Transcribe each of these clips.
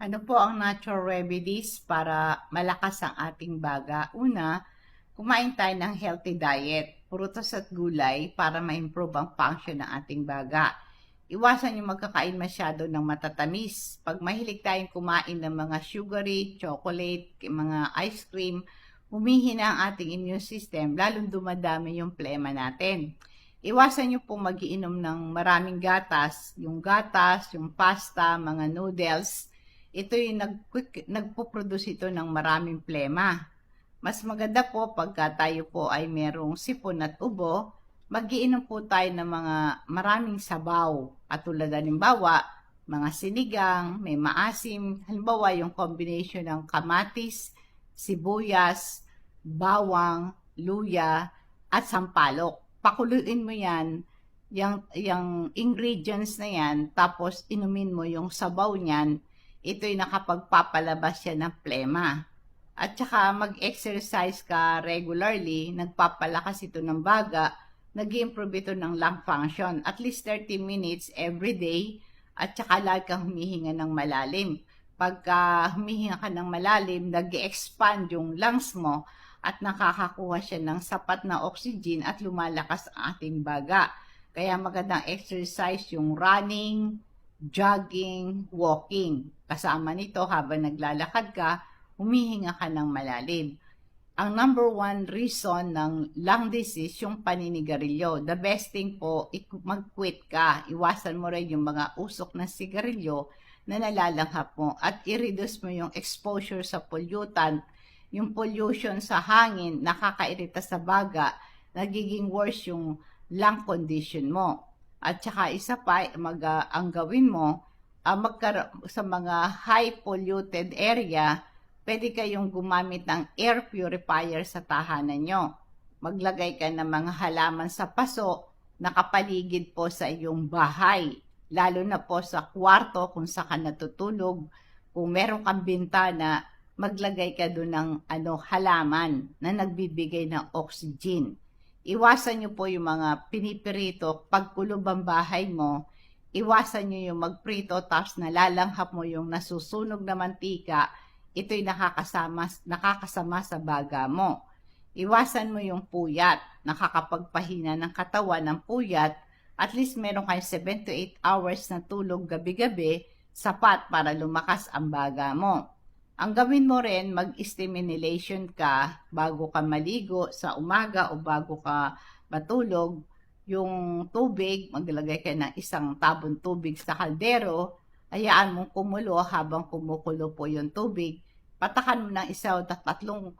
Ano po ang natural remedies para malakas ang ating baga? Una, kumain tayo ng healthy diet, prutas at gulay para ma-improve ang function ng ating baga. Iwasan yung magkakain masyado ng matatamis. Pag mahilig tayong kumain ng mga sugary, chocolate, mga ice cream, humihina ang ating immune system, lalong dumadami yung plema natin. Iwasan nyo pong magiinom ng maraming gatas, yung pasta, mga noodles. Ito yung nagpo-produce ito ng maraming plema. Mas maganda po pagka tayo po ay merong sipon at ubo, magiinom po tayo ng mga maraming sabaw. Katulad halimbawa, mga sinigang, may maasim. Halimbawa, yung combination ng kamatis, sibuyas, bawang, luya, at sampalok. Pakuluin mo yan, yung ingredients na yan, tapos inumin mo yung sabaw niyan, ito'y nakapagpapalabas yan ng plema. At saka mag-exercise ka regularly, nagpapalakas ito ng baga, nag-improve ito ng lung function. At least 30 minutes every day, at saka lagi kang humihinga ng malalim. Pagka humihinga ka ng malalim, nag-expand yung lungs mo at nakakakuha siya ng sapat na oxygen at lumalakas ang ating baga. Kaya magandang exercise yung running, jogging, walking. Kasama nito habang naglalakad ka, humihinga ka ng malalim. Ang number one reason ng lung disease, yung paninigarilyo. The best thing po, mag-quit ka. Iwasan mo rin yung mga usok ng sigarilyo na nalalanghap mo at i-reduce mo yung exposure sa pollutant. Yung pollution sa hangin, nakakairita sa baga, nagiging worse yung lung condition mo. At saka isa pa, ang gawin mo, sa mga high polluted area, pwede kayong gumamit ng air purifier sa tahanan nyo. Maglagay ka ng mga halaman sa paso, nakapaligid po sa iyong bahay. Lalo na po sa kwarto kung saan ka natutulog. Kung meron kang bintana, maglagay ka doon ng halaman na nagbibigay ng oxygen. Iwasan nyo po yung mga pinipirito. Pag kulob ang bahay mo, iwasan nyo yung magprito tapos nalalanghap mo yung nasusunog na mantika. Ito'y nakakasama sa baga mo. Iwasan mo yung puyat. Nakakapagpahina ng katawan ng puyat. At least meron kayo 7 to 8 hours na tulog gabi-gabi, sapat para lumakas ang baga mo. Ang gawin mo rin, mag-steam inhalation ka bago ka maligo sa umaga o bago ka matulog. Yung tubig, maglagay ka ng isang tabon tubig sa kaldero, hayaan mong kumulo habang kumukulo po yung tubig. Patakan mo ng isa o tatlong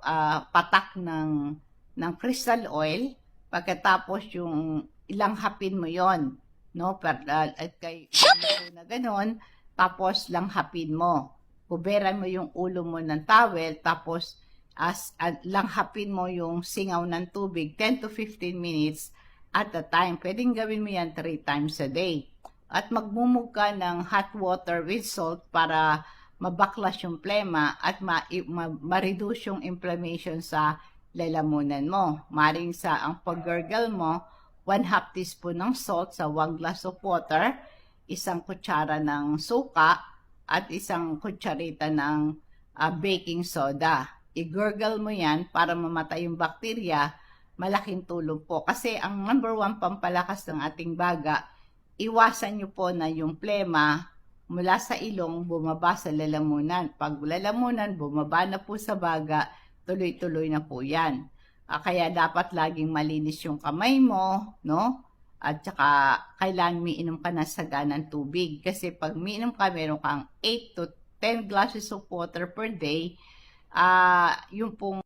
patak ng crystal oil, pagkatapos yung ilanghapin mo yon, no? At kay na ganon, tapos langhapin mo. Kuberan mo yung ulo mo ng towel, tapos langhapin mo yung singaw ng tubig 10 to 15 minutes at a time. Pwedeng gawin mo yan 3 times a day. At magmumog ka ng hot water with salt para mabaklas yung plema at ma-reduce yung inflammation sa lalamunan mo. Maring ang pag-gargle mo, 1/2 teaspoon ng salt sa 1 glass of water, isang kutsara ng suka, at isang kutsarita ng baking soda. I-gurgle mo yan para mamatay yung bakterya. Malaking tulong po. Kasi ang number one pampalakas ng ating baga, iwasan nyo po na yung plema mula sa ilong bumaba sa lalamunan. Pag lalamunan, bumaba na po sa baga, tuloy-tuloy na po yan. Kaya dapat laging malinis yung kamay mo, no? At saka, kailangan umiinom ka ng saganang tubig. Kasi pag umiinom ka, meron kang 8 to 10 glasses of water per day. Yung pong